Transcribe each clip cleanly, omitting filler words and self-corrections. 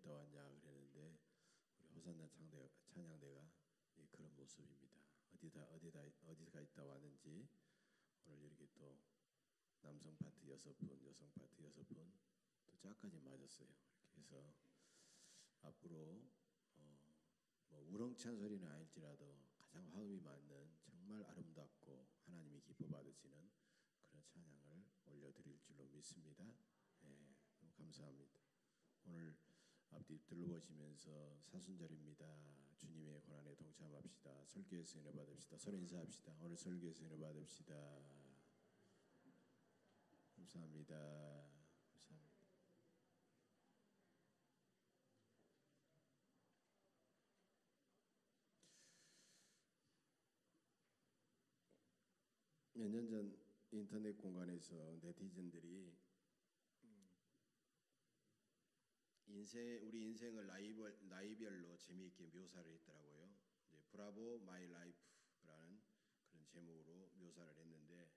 있다 왔냐 그랬는데 우리 호산나 찬양대가 그런 모습입니다. 어디가 있다 왔는지 오늘 이렇게 또 남성 파트 6분, 여성 파트 6분, 또 짝까지 맞았어요. 이렇게 해서 앞으로 뭐 우렁찬 소리는 아닐지라도 가장 화음이 맞는 정말 아름답고 하나님이 기뻐 받으시는 그런 찬양을 올려드릴 줄로 믿습니다. 너무 감사합니다. 오늘 앞뒤 둘러보시면서 사순절입니다. 주님의 고난에 동참합시다. 설교에서 은혜 받읍시다. 서로 인사합시다. 오늘 설교에서 은혜 받읍시다. 감사합니다. 감사합니다. 몇 년 전 인터넷 공간에서 네티즌들이 우리 인생을 나이별로 재미있게 묘사를 했더라고요. 이제 브라보 마이 라이프라는 그런 제목으로 묘사를 했는데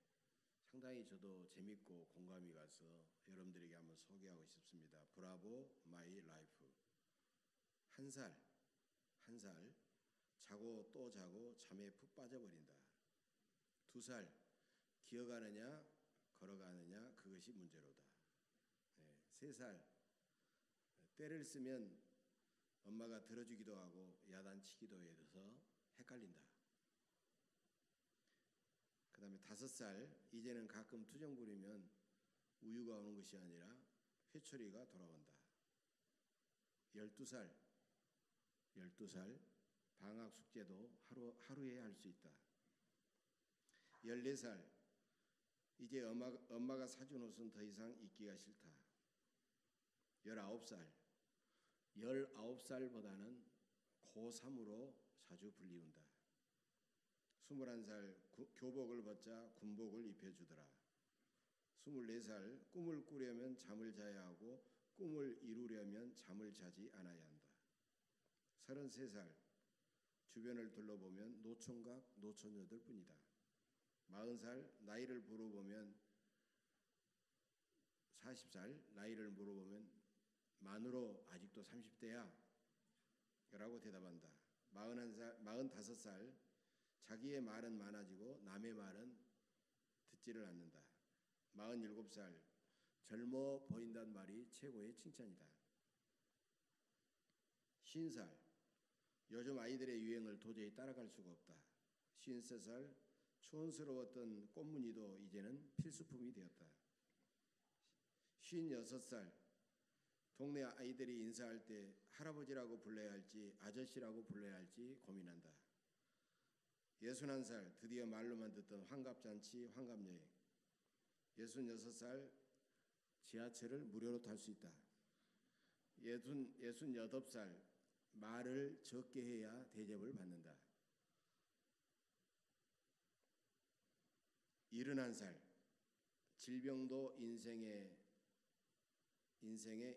상당히 저도 재밌고 공감이 가서 여러분들에게 한번 소개하고 싶습니다. 브라보 마이 라이프. 한 살 자고 또 자고 잠에 푹 빠져버린다. 2살 기어가느냐 걸어가느냐 그것이 문제로다. 3살 때를 쓰면 엄마가 들어주기도 하고 야단치기도 해서 헷갈린다. 그 다음에 5살 이제는 가끔 투정 부리면 우유가 오는 것이 아니라 회초리가 돌아온다. 12살 방학 숙제도 하루에 할 수 있다. 14살 이제 엄마가 사준 옷은 더 이상 입기가 싫다. 19살보다는 고3으로 자주 불리운다. 21살 교복을 벗자 군복을 입혀주더라. 24살 꿈을 꾸려면 잠을 자야 하고 꿈을 이루려면 잠을 자지 않아야 한다. 33살 주변을 둘러보면 노총각 노처녀들 뿐이다. 40살 나이를 물어보면 40살 나이를 물어보면 만으로 아직도 30대야 라고 대답한다. 45살 자기의 말은 많아지고 남의 말은 듣지를 않는다. 47살 젊어 보인다는 말이 최고의 칭찬이다. 50살 요즘 아이들의 유행을 도저히 따라갈 수가 없다. 53살 촌스러웠던 꽃무늬도 이제는 필수품이 되었다. 56살 동네 아이들이 인사할 때 할아버지라고 불러야 할지 아저씨라고 불러야 할지 고민한다. 61살 드디어 말로만 듣던 환갑잔치 환갑여행. 66살 지하철을 무료로 탈 수 있다. 68살 말을 적게 해야 대접을 받는다. 71살 질병도 인생의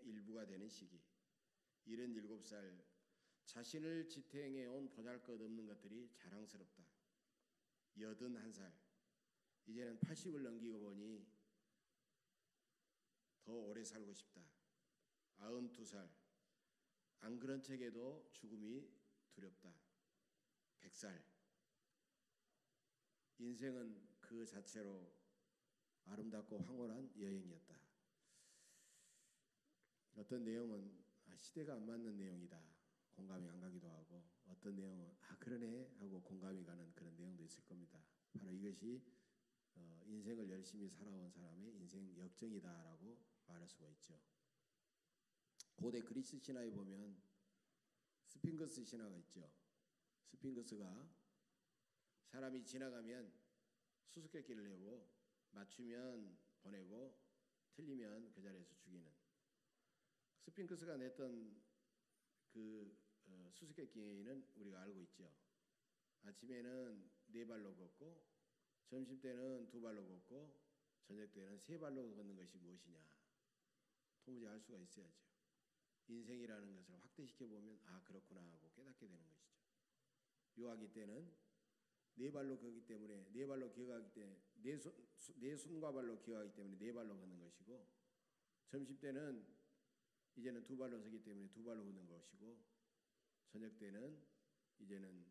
일부가 되는 시기. 77살 자신을 지탱해온 보잘것없는 것들이 자랑스럽다. 81살 이제는 80을 넘기고 보니 더 오래 살고 싶다. 92살 안 그런 척해도 죽음이 두렵다. 100살 인생은 그 자체로 아름답고 황홀한 여행이었다. 어떤 내용은 시대가 안 맞는 내용이다. 공감이 안 가기도 하고 어떤 내용은 그러네 하고 공감이 가는 그런 내용도 있을 겁니다. 바로 이것이 인생을 열심히 살아온 사람의 인생 역정이다라고 말할 수가 있죠. 고대 그리스 신화에 보면 스핑크스 신화가 있죠. 스핑크스가 사람이 지나가면 수수께끼를 내고 맞추면 보내고 틀리면 그 자리에서 죽이는 스핑크스가 냈던 그 수수께끼는 우리가 알고 있죠. 아침에는 4발로 걷고 점심때는 2발로 걷고 저녁때는 3발로 걷는 것이 무엇이냐. 도무지 알 수가 있어야죠. 인생이라는 것을 확대시켜 보면 그렇구나 하고 깨닫게 되는 것이죠. 요아기 때는 4발로 걷기 때문에 4발로 기어가기 때문에 네 손과 발로 기어가기 때문에 4발로 걷는 것이고 점심때는 이제는 두 발로 서기 때문에 두 발로 걷는 것이고, 저녁 때는 이제는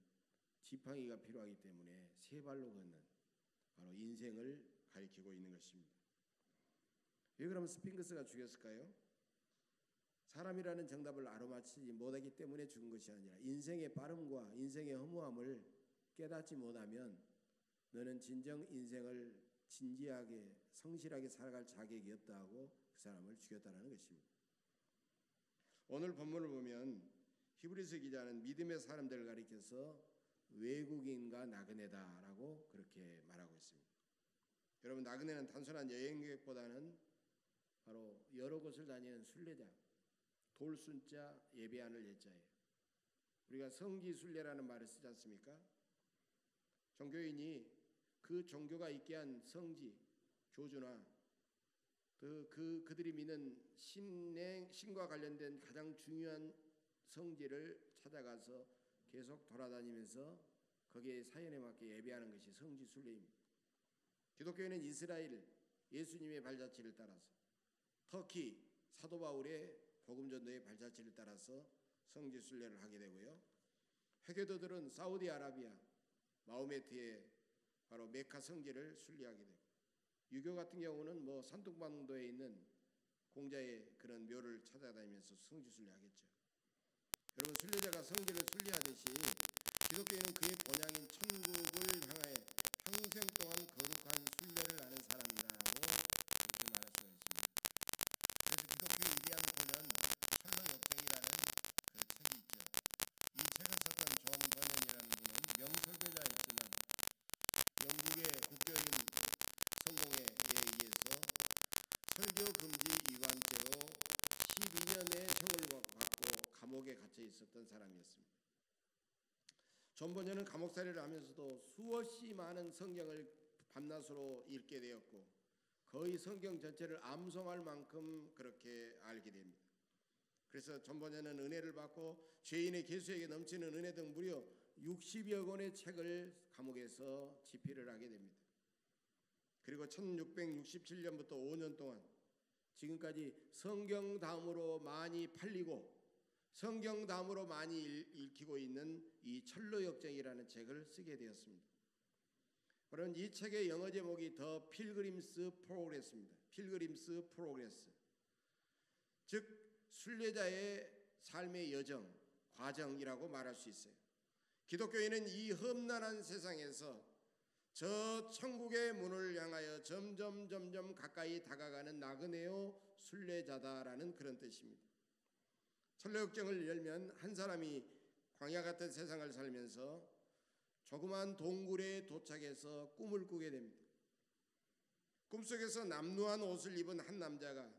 지팡이가 필요하기 때문에 세 발로 걷는, 바로 인생을 가리키고 있는 것입니다. 왜 그러면 스핑크스가 죽였을까요? 사람이라는 정답을 알아맞히지 못하기 때문에 죽은 것이 아니라 인생의 빠름과 인생의 허무함을 깨닫지 못하면 너는 진정 인생을 진지하게 성실하게 살아갈 자격이 없다 하고 그 사람을 죽였다는 것입니다. 오늘 본문을 보면 히브리서 기자는 믿음의 사람들을 가리켜서 외국인과 나그네다라고 그렇게 말하고 있습니다. 여러분, 나그네는 단순한 여행객보다는 바로 여러 곳을 다니는 순례자, 돌순자 예배하는 예자예요. 우리가 성지순례라는 말을 쓰지 않습니까? 종교인이 그 종교가 있게 한 성지, 교주나 그들이 믿는 신과 관련된 가장 중요한 성지를 찾아가서 계속 돌아다니면서 거기에 사연에 맞게 예배하는 것이 성지순례입니다. 기독교인은 이스라엘 예수님의 발자취를 따라서, 터키 사도 바울의 복음전도의 발자취를 따라서 성지순례를 하게 되고요. 회교도들은 사우디아라비아 마호메트의 바로 메카 성지를 순례하게 되고, 유교 같은 경우는 산둥반도에 있는 공자의 그런 묘를 찾아다니면서 성지순례하겠죠. 여러분, 순례자가 성지를 순례하듯이 기독교인은 그의 본향인 천국을 향하여 평생 동안 거룩한 순례를 하는 사람이다라고 그렇게 말할 수가 있습니다. 그래서 기독교의 위대한 본연 철로 역정이라는 그 책이 있죠. 이 책을 썼던 존 버년이라는 분은 명설교자였지만 영국의 국교인 성공회에 의해서 설교 금지 위반죄로 12년의 형을 받고 감옥에 갇혀 있었던 사람이었습니다. 존 버년은 감옥살이를 하면서도 수없이 많은 성경을 밤낮으로 읽게 되었고, 거의 성경 전체를 암송할 만큼 그렇게 알게 됩니다. 그래서 존 버년은 은혜를 받고 죄인의 개수에게 넘치는 은혜 등 무려 60여 권의 책을 감옥에서 집필을 하게 됩니다. 그리고 1667년부터 5년 동안 지금까지 성경 다음으로 많이 팔리고 성경 다음으로 많이 읽히고 있는 이 철로역정이라는 책을 쓰게 되었습니다. 그런 이 책의 영어 제목이 더 필그림스 프로그레스입니다. 필그림스 프로그레스, 즉 순례자의 삶의 여정, 과정이라고 말할 수 있어요. 기독교인은 이 험난한 세상에서 저 천국의 문을 향하여 점점 가까이 다가가는 나그네요 순례자다라는 그런 뜻입니다. 철로역정을 열면 한 사람이 광야 같은 세상을 살면서 조그만 동굴에 도착해서 꿈을 꾸게 됩니다. 꿈속에서 남루한 옷을 입은 한 남자가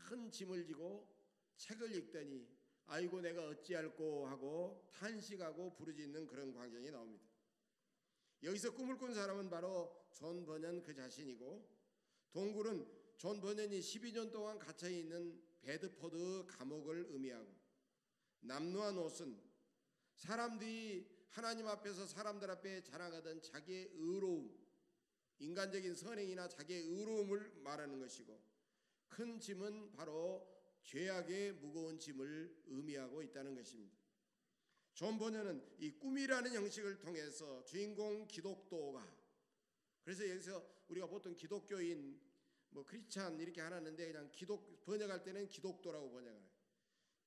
큰 짐을 지고 책을 읽더니 아이고 내가 어찌할꼬 하고 탄식하고 부르짖는 그런 광경이 나옵니다. 여기서 꿈을 꾼 사람은 바로 존 버년 그 자신이고, 동굴은 존 버년이 12년 동안 갇혀있는 베드포드 감옥을 의미하고, 남루한 옷은 사람들이 하나님 앞에서 사람들 앞에 자랑하던 자기의 의로움, 인간적인 선행이나 자기의 의로움을 말하는 것이고, 큰 짐은 바로 죄악의 무거운 짐을 의미하고 있다는 것입니다. 존 버년은 이 꿈이라는 형식을 통해서 주인공 기독도가, 그래서 여기서 우리가 보통 기독교인 크리스찬 이렇게 하는데 그냥 번역할 때는 기독도라고 번역해요.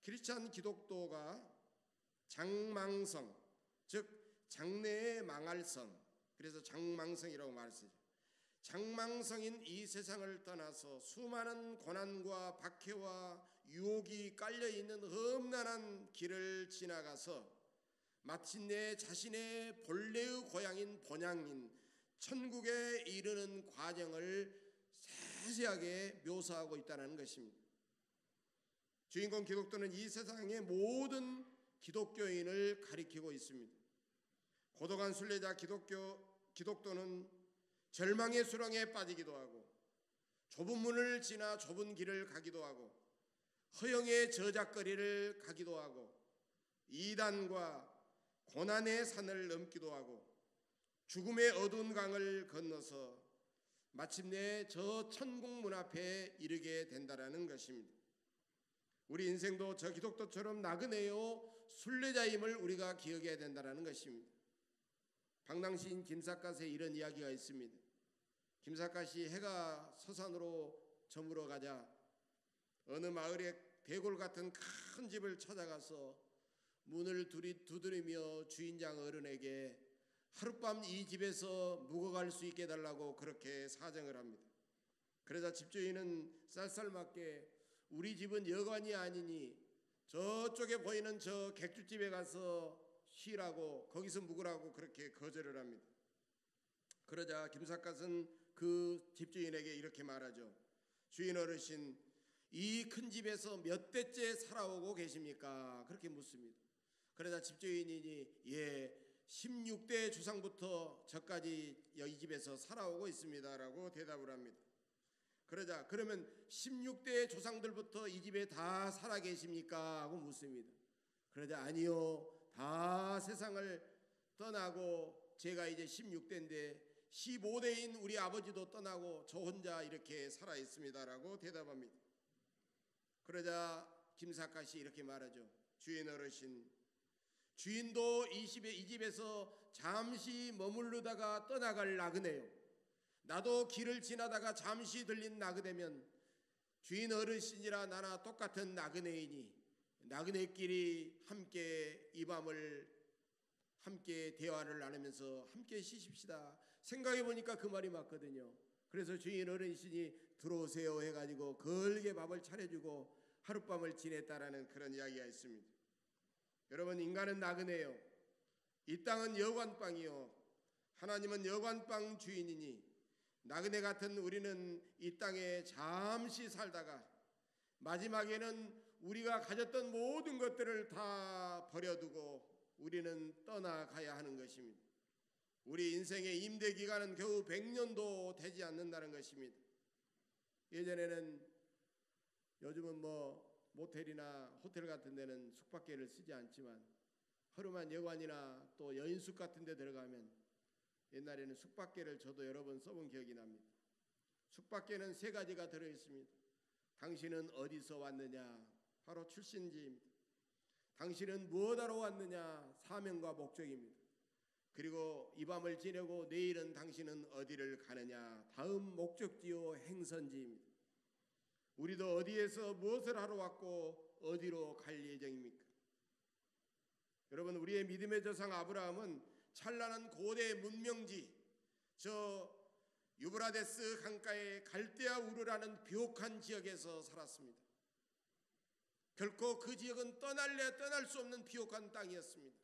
크리스찬 기독도가 장망성, 즉 장래의 망할 성, 그래서 장망성이라고 말을 쓰죠. 장망성인 이 세상을 떠나서 수많은 고난과 박해와 유혹이 깔려있는 험난한 길을 지나가서 마침내 자신의 본래의 고향인 본향인 천국에 이르는 과정을 세세하게 묘사하고 있다는 것입니다. 주인공 기독도는 이 세상의 모든 기독교인을 가리키고 있습니다. 고독한 순례자 기독도는 절망의 수렁에 빠지기도 하고, 좁은 문을 지나 좁은 길을 가기도 하고, 허영의 저작거리를 가기도 하고, 이단과 고난의 산을 넘기도 하고, 죽음의 어두운 강을 건너서 마침내 저 천국 문 앞에 이르게 된다라는 것입니다. 우리 인생도 저 기독도처럼 나그네요 순례자임을 우리가 기억해야 된다는 것입니다. 방랑시인 김삿갓에 이런 이야기가 있습니다. 김삿갓이 해가 서산으로 저물어 가자 어느 마을에 대골 같은 큰 집을 찾아가서 문을 두드리며 주인장 어른에게 하룻밤 이 집에서 묵어갈 수 있게 해달라고 그렇게 사정을 합니다. 그러자 집주인은 쌀쌀맞게 우리 집은 여관이 아니니 저쪽에 보이는 저 객주집에 가서 쉬라고 거기서 묵으라고 그렇게 거절을 합니다. 그러자 김삿갓은 그 집주인에게 이렇게 말하죠. 주인 어르신, 이 큰 집에서 몇 대째 살아오고 계십니까? 그렇게 묻습니다. 그러자 집주인이 16대 주상부터 저까지 이 집에서 살아오고 있습니다라고 대답을 합니다. 그러자 그러면 16대 조상들부터 이 집에 다 살아 계십니까? 하고 묻습니다. 그러자 아니요, 다 세상을 떠나고 제가 이제 16대인데 15대인 우리 아버지도 떠나고 저 혼자 이렇게 살아 있습니다라고 대답합니다. 그러자 김삿갓이 이렇게 말하죠. 주인 어르신, 주인도 이 집에서 잠시 머무르다가 떠나갈 나그네요. 나도 길을 지나다가 잠시 들린 나그네면 주인 어르신이라 나나 똑같은 나그네이니 나그네끼리 함께 이 밤을 함께 대화를 나누면서 함께 쉬십시다. 생각해보니까 그 말이 맞거든요. 그래서 주인 어르신이 들어오세요 해가지고 걸게 밥을 차려주고 하룻밤을 지냈다라는 그런 이야기가 있습니다. 여러분, 인간은 나그네요. 이 땅은 여관방이요 하나님은 여관방 주인이니 나그네 같은 우리는 이 땅에 잠시 살다가 마지막에는 우리가 가졌던 모든 것들을 다 버려두고 우리는 떠나가야 하는 것입니다. 우리 인생의 임대 기간은 겨우 100년도 되지 않는다는 것입니다. 예전에는 요즘은 모텔이나 호텔 같은 데는 숙박계를 쓰지 않지만 허름한 여관이나 또 여인숙 같은 데 들어가면 옛날에는 숙박계를 저도 여러 번 써본 기억이 납니다. 숙박계는 3가지가 들어있습니다. 당신은 어디서 왔느냐? 바로 출신지입니다. 당신은 무엇하러 왔느냐? 사명과 목적입니다. 그리고 이 밤을 지내고 내일은 당신은 어디를 가느냐? 다음 목적지요 행선지입니다. 우리도 어디에서 무엇을 하러 왔고 어디로 갈 예정입니까? 여러분, 우리의 믿음의 조상 아브라함은 찬란한 고대 문명지 저 유브라데스 강가의 갈대아 우르라는 비옥한 지역에서 살았습니다. 결코 그 지역은 떠날 수 없는 비옥한 땅이었습니다.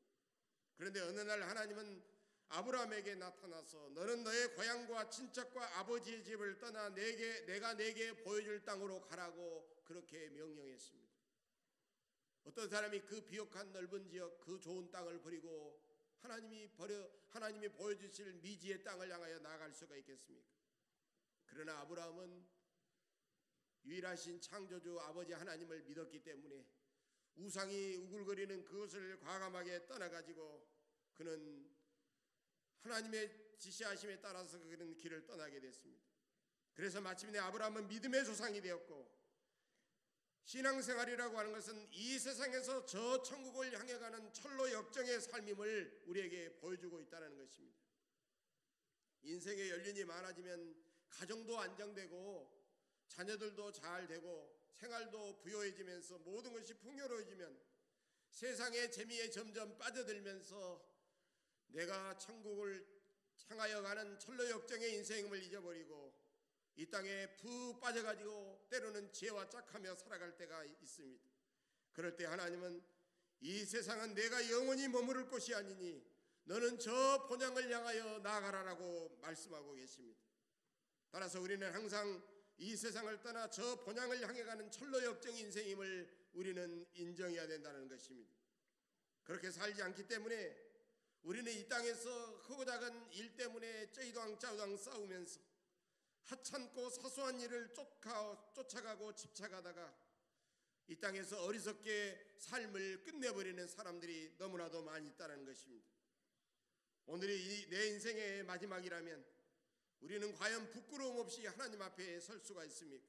그런데 어느 날 하나님은 아브라함에게 나타나서 너는 너의 고향과 친척과 아버지의 집을 떠나 내가 내게 보여줄 땅으로 가라고 그렇게 명령했습니다. 어떤 사람이 그 비옥한 넓은 지역 그 좋은 땅을 버리고 하나님이 보여주실 미지의 땅을 향하여 나아갈 수가 있겠습니까? 그러나 아브라함은 유일하신 창조주 아버지 하나님을 믿었기 때문에 우상이 우글거리는 그것을 과감하게 떠나가지고 그는 하나님의 지시하심에 따라서 그는 길을 떠나게 됐습니다. 그래서 마침내 아브라함은 믿음의 조상이 되었고, 신앙생활이라고 하는 것은 이 세상에서 저 천국을 향해 가는 철로 역정의 삶임을 우리에게 보여주고 있다는 것입니다. 인생의 연륜이 많아지면 가정도 안정되고 자녀들도 잘 되고 생활도 부유해지면서 모든 것이 풍요로워지면 세상의 재미에 점점 빠져들면서 내가 천국을 향하여 가는 철로 역정의 인생임을 잊어버리고 이 땅에 푹 빠져가지고 때로는 죄와 짝하며 살아갈 때가 있습니다. 그럴 때 하나님은 이 세상은 내가 영원히 머무를 곳이 아니니 너는 저 본향을 향하여 나아가라라고 말씀하고 계십니다. 따라서 우리는 항상 이 세상을 떠나 저 본향을 향해 가는 철로 역정 인생임을 우리는 인정해야 된다는 것입니다. 그렇게 살지 않기 때문에 우리는 이 땅에서 크고 작은 일 때문에 쩌이도왕 싸우면서 하찮고 사소한 일을 쫓아가고 집착하다가 이 땅에서 어리석게 삶을 끝내버리는 사람들이 너무나도 많이 있다는 것입니다. 오늘이 내 인생의 마지막이라면 우리는 과연 부끄러움 없이 하나님 앞에 설 수가 있습니까?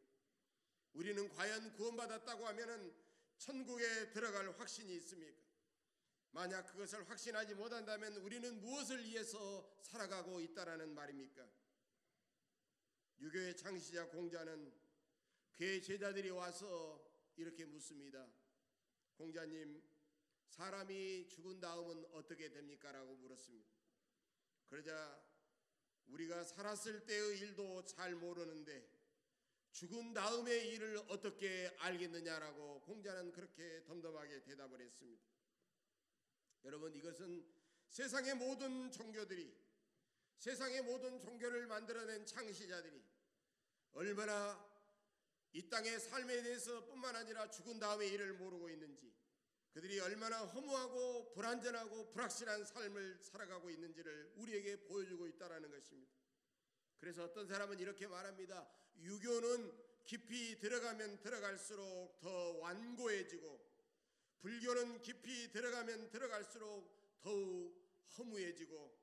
우리는 과연 구원받았다고 하면은 천국에 들어갈 확신이 있습니까? 만약 그것을 확신하지 못한다면 우리는 무엇을 위해서 살아가고 있다라는 말입니까? 유교의 창시자 공자는 그의 제자들이 와서 이렇게 묻습니다. 공자님, 사람이 죽은 다음은 어떻게 됩니까? 라고 물었습니다. 그러자 우리가 살았을 때의 일도 잘 모르는데 죽은 다음의 일을 어떻게 알겠느냐라고 공자는 그렇게 덤덤하게 대답을 했습니다. 여러분, 이것은 세상의 모든 종교들이, 세상의 모든 종교를 만들어낸 창시자들이 얼마나 이 땅의 삶에 대해서 뿐만 아니라 죽은 다음의 일을 모르고 있는지, 그들이 얼마나 허무하고 불안전하고 불확실한 삶을 살아가고 있는지를 우리에게 보여주고 있다는 것입니다. 그래서 어떤 사람은 이렇게 말합니다. 유교는 깊이 들어가면 들어갈수록 더 완고해지고, 불교는 깊이 들어가면 들어갈수록 더욱 허무해지고,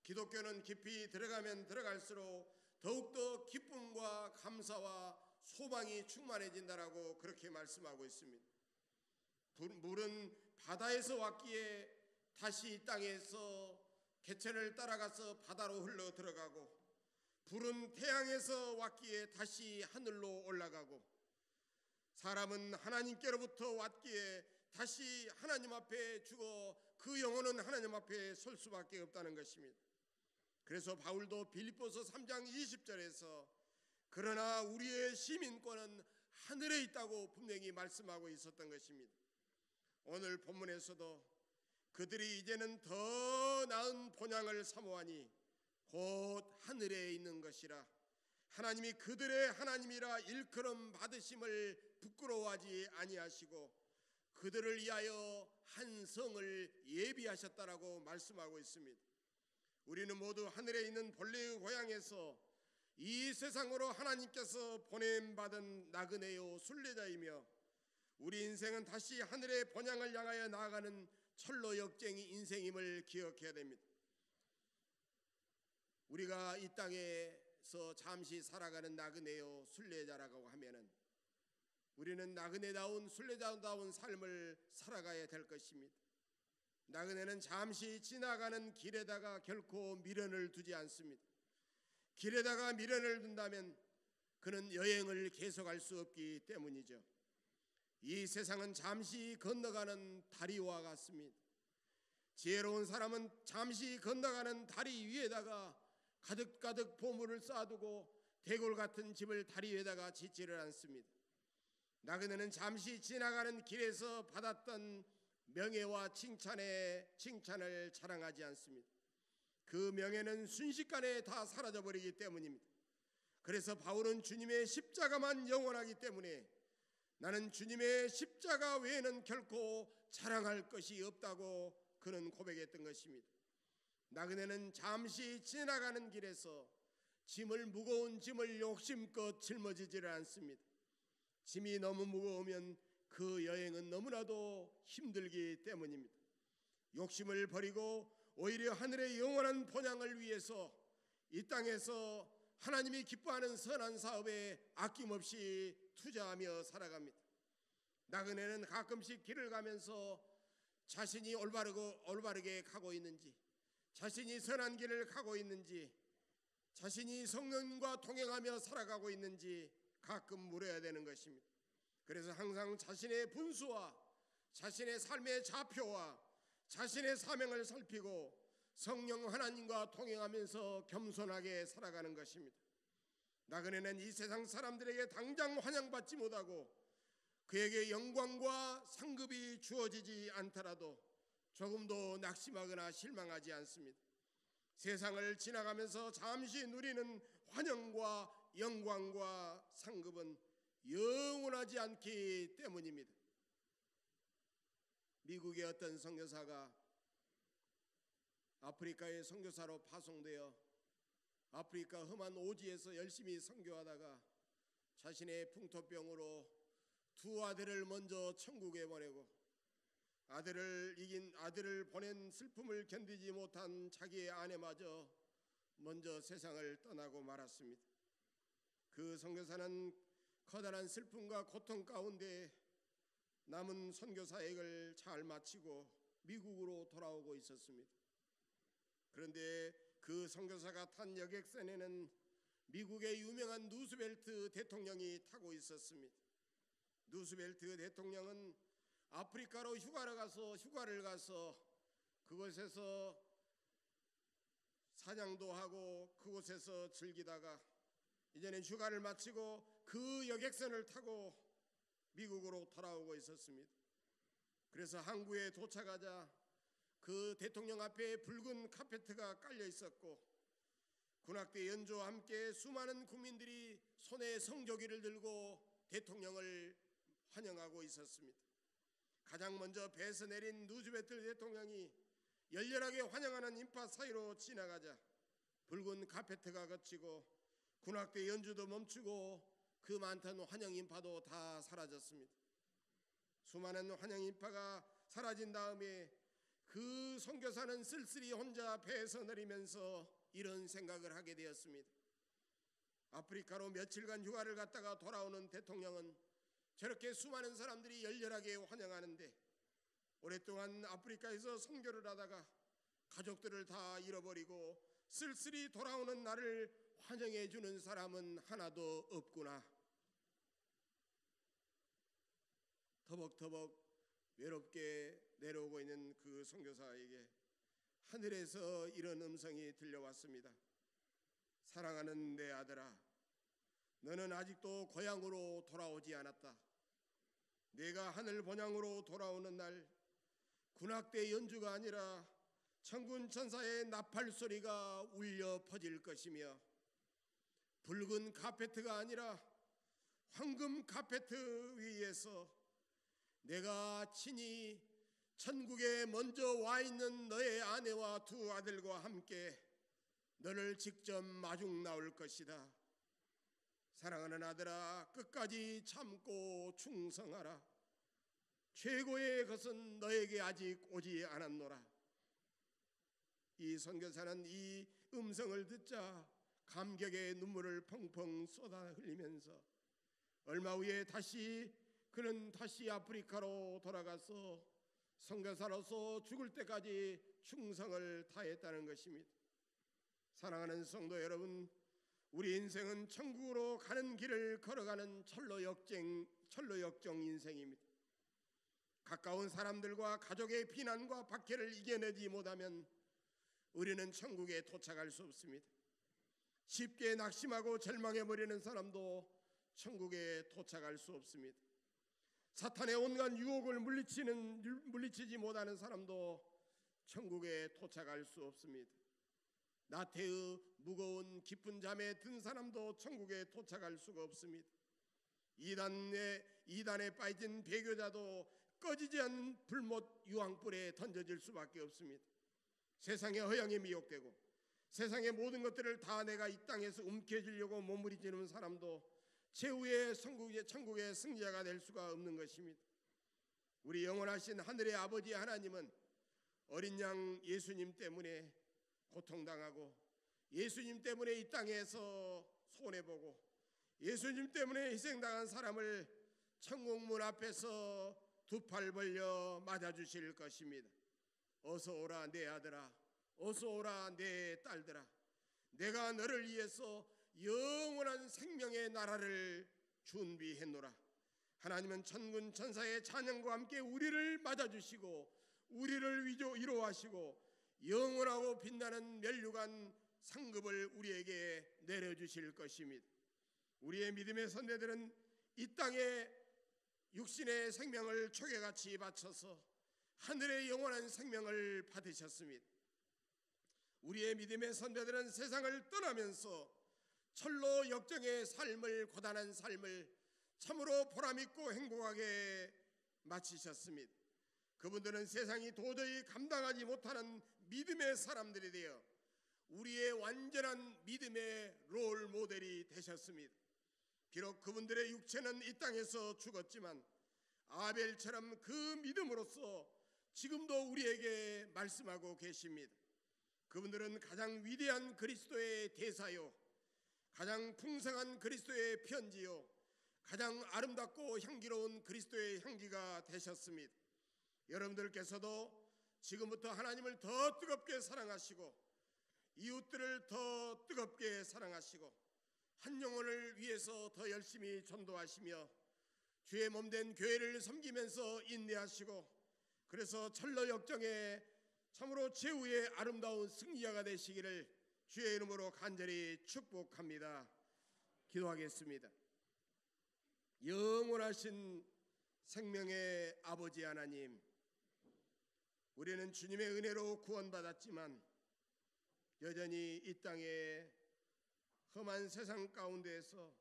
기독교는 깊이 들어가면 들어갈수록 더욱더 기쁨과 감사와 소망이 충만해진다라고 그렇게 말씀하고 있습니다. 물은 바다에서 왔기에 다시 이 땅에서 개천을 따라가서 바다로 흘러 들어가고, 불은 태양에서 왔기에 다시 하늘로 올라가고, 사람은 하나님께로부터 왔기에 다시 하나님 앞에 죽어 그 영혼은 하나님 앞에 설 수밖에 없다는 것입니다. 그래서 바울도 빌립보서 3장 20절에서 그러나 우리의 시민권은 하늘에 있다고 분명히 말씀하고 있었던 것입니다. 오늘 본문에서도 그들이 이제는 더 나은 본향을 사모하니 곧 하늘에 있는 것이라, 하나님이 그들의 하나님이라 일컬음 받으심을 부끄러워하지 아니하시고 그들을 위하여 한 성을 예비하셨다라고 말씀하고 있습니다. 우리는 모두 하늘에 있는 본래의 고향에서 이 세상으로 하나님께서 보냄받은 나그네요 순례자이며, 우리 인생은 다시 하늘의 본향을 향하여 나아가는 철로 역쟁이 인생임을 기억해야 됩니다. 우리가 이 땅에서 잠시 살아가는 나그네요 순례자라고 하면은 우리는 나그네다운 순례자다운 삶을 살아가야 될 것입니다. 나그네는 잠시 지나가는 길에다가 결코 미련을 두지 않습니다. 길에다가 미련을 둔다면 그는 여행을 계속할 수 없기 때문이죠. 이 세상은 잠시 건너가는 다리와 같습니다. 지혜로운 사람은 잠시 건너가는 다리 위에다가 가득가득 보물을 쌓아두고 대골 같은 집을 다리 위에다가 짓지를 않습니다. 나그네는 잠시 지나가는 길에서 받았던 명예와 칭찬을 자랑하지 않습니다. 그 명예는 순식간에 다 사라져버리기 때문입니다. 그래서 바울은 주님의 십자가만 영원하기 때문에 나는 주님의 십자가 외에는 결코 자랑할 것이 없다고 그는 고백했던 것입니다. 나그네는 잠시 지나가는 길에서 무거운 짐을 욕심껏 짊어지지를 않습니다. 짐이 너무 무거우면 그 여행은 너무나도 힘들기 때문입니다. 욕심을 버리고 오히려 하늘의 영원한 본향을 위해서 이 땅에서 하나님이 기뻐하는 선한 사업에 아낌없이 투자하며 살아갑니다. 나그네는 가끔씩 길을 가면서 자신이 올바르게 가고 있는지, 자신이 선한 길을 가고 있는지, 자신이 성령과 동행하며 살아가고 있는지 가끔 물어야 되는 것입니다. 그래서 항상 자신의 분수와 자신의 삶의 좌표와 자신의 사명을 살피고 성령 하나님과 동행하면서 겸손하게 살아가는 것입니다. 나그네는 이 세상 사람들에게 당장 환영받지 못하고 그에게 영광과 상급이 주어지지 않더라도 조금도 낙심하거나 실망하지 않습니다. 세상을 지나가면서 잠시 누리는 환영과 영광과 상급은 영원하지 않기 때문입니다. 미국의 어떤 선교사가 아프리카의 선교사로 파송되어 아프리카 험한 오지에서 열심히 선교하다가 자신의 풍토병으로 두 아들을 먼저 천국에 보내고 아들을 보낸 슬픔을 견디지 못한 자기의 아내마저 먼저 세상을 떠나고 말았습니다. 그 선교사는 커다란 슬픔과 고통 가운데 남은 선교 사역을 잘 마치고 미국으로 돌아오고 있었습니다. 그런데 그 선교사가 탄 여객선에는 미국의 유명한 누스벨트 대통령이 타고 있었습니다. 누스벨트 대통령은 아프리카로 휴가를 가서 그곳에서 사냥도 하고 그곳에서 즐기다가 이제는 휴가를 마치고 그 여객선을 타고 미국으로 돌아오고 있었습니다. 그래서 항구에 도착하자 그 대통령 앞에 붉은 카페트가 깔려 있었고 군악대 연주와 함께 수많은 국민들이 손에 성조기를 들고 대통령을 환영하고 있었습니다. 가장 먼저 배에서 내린 누즈벨트 대통령이 열렬하게 환영하는 인파 사이로 지나가자 붉은 카페트가 걷히고 군악대 연주도 멈추고 그 많던 환영 인파도 다 사라졌습니다. 수많은 환영 인파가 사라진 다음에 그 선교사는 쓸쓸히 혼자 배에서 내리면서 이런 생각을 하게 되었습니다. 아프리카로 며칠간 휴가를 갔다가 돌아오는 대통령은 저렇게 수많은 사람들이 열렬하게 환영하는데 오랫동안 아프리카에서 선교를 하다가 가족들을 다 잃어버리고 쓸쓸히 돌아오는 나를 환영해 주는 사람은 하나도 없구나. 터벅터벅 외롭게 내려오고 있는 그 선교사에게 하늘에서 이런 음성이 들려왔습니다. 사랑하는 내 아들아, 너는 아직도 고향으로 돌아오지 않았다. 내가 하늘 본향으로 돌아오는 날 군악대 연주가 아니라 천군 천사의 나팔 소리가 울려 퍼질 것이며 붉은 카페트가 아니라 황금 카페트 위에서 내가 친히 천국에 먼저 와 있는 너의 아내와 두 아들과 함께 너를 직접 마중 나올 것이다. 사랑하는 아들아, 끝까지 참고 충성하라. 최고의 것은 너에게 아직 오지 않았노라. 이 선교사는 이 음성을 듣자 감격의 눈물을 펑펑 쏟아 흘리면서 얼마 후에 그는 다시 아프리카로 돌아가서 선교사로서 죽을 때까지 충성을 다했다는 것입니다. 사랑하는 성도 여러분, 우리 인생은 천국으로 가는 길을 걸어가는 철로 역정 인생입니다. 가까운 사람들과 가족의 비난과 박해를 이겨내지 못하면 우리는 천국에 도착할 수 없습니다. 쉽게 낙심하고 절망해버리는 사람도 천국에 도착할 수 없습니다. 사탄의 온갖 유혹을 물리치지 못하는 사람도 천국에 도착할 수 없습니다. 나태의 무거운 깊은 잠에 든 사람도 천국에 도착할 수가 없습니다. 이단에 빠진 배교자도 꺼지지 않는 불못 유황불에 던져질 수밖에 없습니다. 세상의 허영에 미혹되고 세상의 모든 것들을 다 내가 이 땅에서 움켜쥐려고 몸부림치는 사람도 최후의 천국의 승자가 될 수가 없는 것입니다. 우리 영원하신 하늘의 아버지 하나님은 어린 양 예수님 때문에 고통당하고 예수님 때문에 이 땅에서 손해보고 예수님 때문에 희생당한 사람을 천국문 앞에서 두 팔 벌려 맞아주실 것입니다. 어서 오라 내 아들아, 어서 오라 내 딸들아, 내가 너를 위해서 영원한 생명의 나라를 준비했노라. 하나님은 천군 천사의 찬양과 함께 우리를 맞아주시고 우리를 위로하시고 영원하고 빛나는 면류관 상급을 우리에게 내려주실 것입니다. 우리의 믿음의 선배들은 이 땅에 육신의 생명을 초계같이 바쳐서 하늘의 영원한 생명을 받으셨습니다. 우리의 믿음의 선배들은 세상을 떠나면서 철로 역정의 삶을, 고단한 삶을 참으로 보람있고 행복하게 마치셨습니다. 그분들은 세상이 도저히 감당하지 못하는 믿음의 사람들이 되어 우리의 완전한 믿음의 롤 모델이 되셨습니다. 비록 그분들의 육체는 이 땅에서 죽었지만 아벨처럼 그 믿음으로써 지금도 우리에게 말씀하고 계십니다. 그분들은 가장 위대한 그리스도의 대사요, 가장 풍성한 그리스도의 편지요, 가장 아름답고 향기로운 그리스도의 향기가 되셨습니다. 여러분들께서도 지금부터 하나님을 더 뜨겁게 사랑하시고 이웃들을 더 뜨겁게 사랑하시고 한 영혼을 위해서 더 열심히 전도하시며 주의 몸된 교회를 섬기면서 인내하시고 그래서 철로 역정에 참으로 최후의 아름다운 승리자가 되시기를 주의 이름으로 간절히 축복합니다. 기도하겠습니다. 영원하신 생명의 아버지 하나님, 우리는 주님의 은혜로 구원받았지만 여전히 이 땅의 험한 세상 가운데에서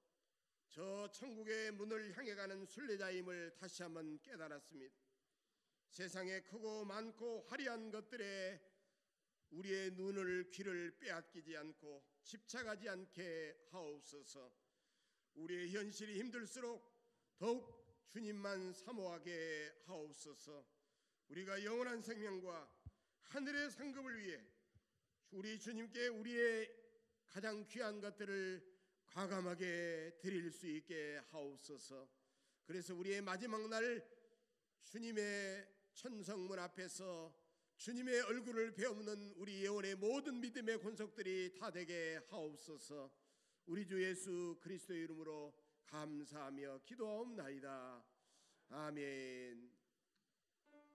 저 천국의 문을 향해 가는 순례자임을 다시 한번 깨달았습니다. 세상에 크고 많고 화려한 것들에 우리의 눈을 귀를 빼앗기지 않고 집착하지 않게 하옵소서. 우리의 현실이 힘들수록 더욱 주님만 사모하게 하옵소서. 우리가 영원한 생명과 하늘의 상급을 위해 우리 주님께 우리의 가장 귀한 것들을 과감하게 드릴 수 있게 하옵소서. 그래서 우리의 마지막 날 주님의 천성문 앞에서 주님의 얼굴을 배우는 우리 영혼의 모든 믿음의 권속들이 다 되게 하옵소서. 우리 주 예수 그리스도의 이름으로 감사하며 기도하옵나이다. 아멘.